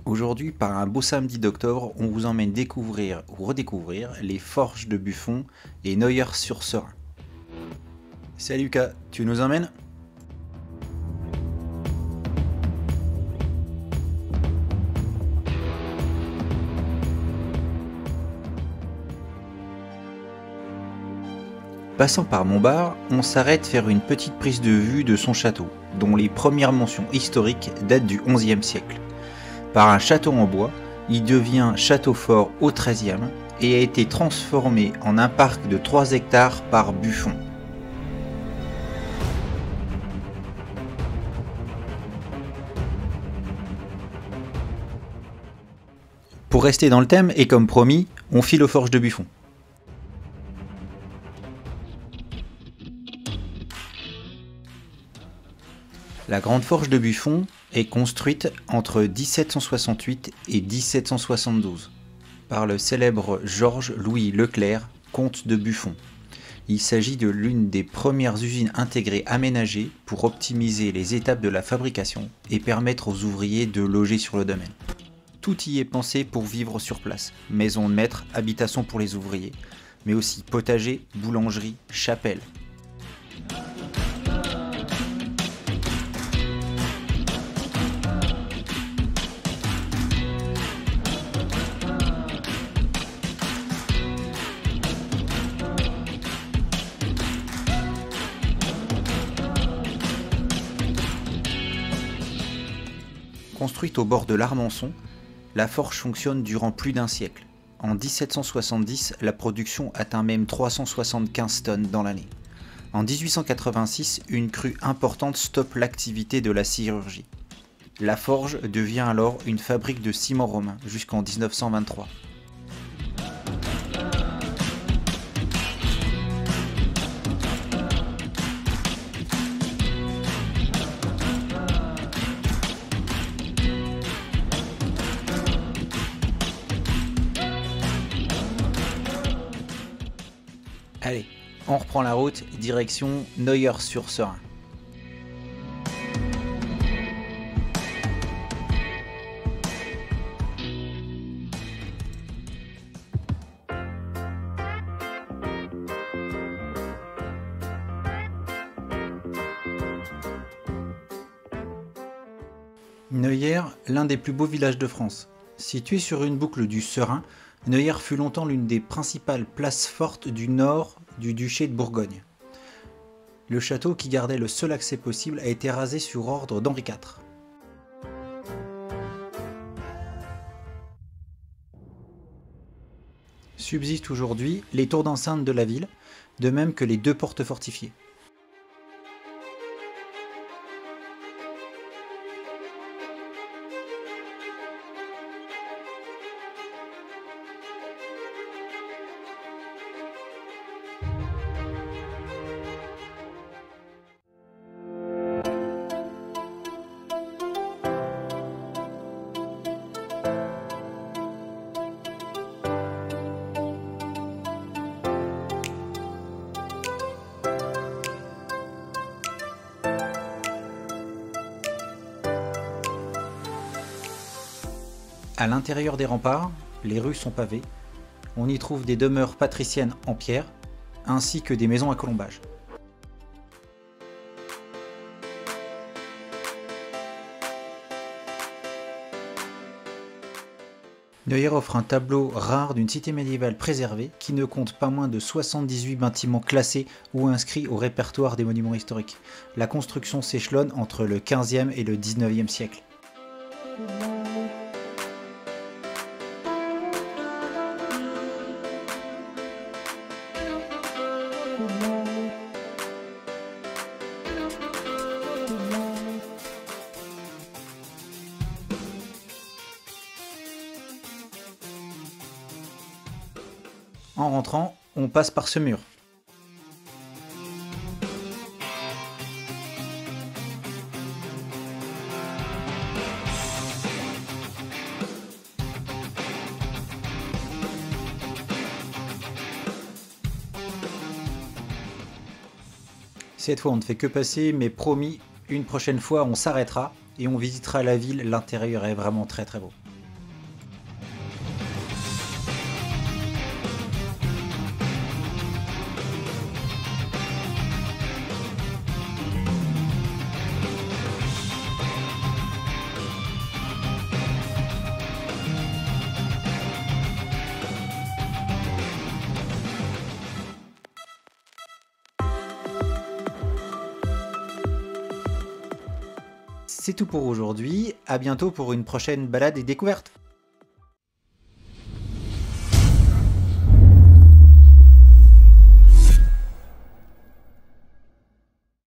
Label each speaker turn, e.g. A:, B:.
A: Aujourd'hui, par un beau samedi d'octobre, on vous emmène découvrir ou redécouvrir les forges de Buffon et Noyers-sur-Serein. Salut Lucas, tu nous emmènes? Passant par Montbard, on s'arrête faire une petite prise de vue de son château, dont les premières mentions historiques datent du XIe siècle. Par un château en bois, il devient château fort au XIIIe et a été transformé en un parc de 3 hectares par Buffon. Pour rester dans le thème et comme promis, on file aux forges de Buffon. La grande forge de Buffon est construite entre 1768 et 1772 par le célèbre Georges-Louis Leclerc, comte de Buffon. Il s'agit de l'une des premières usines intégrées aménagées pour optimiser les étapes de la fabrication et permettre aux ouvriers de loger sur le domaine. Tout y est pensé pour vivre sur place, maison de maître, habitation pour les ouvriers, mais aussi potager, boulangerie, chapelle. Construite au bord de l'Armançon, la forge fonctionne durant plus d'un siècle. En 1770, la production atteint même 375 tonnes dans l'année. En 1886, une crue importante stoppe l'activité de la sidérurgie. La forge devient alors une fabrique de ciment romain jusqu'en 1923. Allez, on reprend la route, direction Noyers-sur-Serein. Noyers, l'un des plus beaux villages de France. Situé sur une boucle du Serein, Noyers fut longtemps l'une des principales places fortes du nord du duché de Bourgogne. Le château, qui gardait le seul accès possible, a été rasé sur ordre d'Henri IV. Subsistent aujourd'hui les tours d'enceinte de la ville, de même que les 2 portes fortifiées. À l'intérieur des remparts, les rues sont pavées. On y trouve des demeures patriciennes en pierre, ainsi que des maisons à colombage. Noyers offre un tableau rare d'une cité médiévale préservée qui ne compte pas moins de 78 bâtiments classés ou inscrits au répertoire des monuments historiques. La construction s'échelonne entre le XVe et le XIXe siècle. En rentrant, on passe par ce mur. Cette fois on ne fait que passer, mais promis, une prochaine fois on s'arrêtera et on visitera la ville, l'intérieur est vraiment très beau. C'est tout pour aujourd'hui, à bientôt pour une prochaine balade et découverte.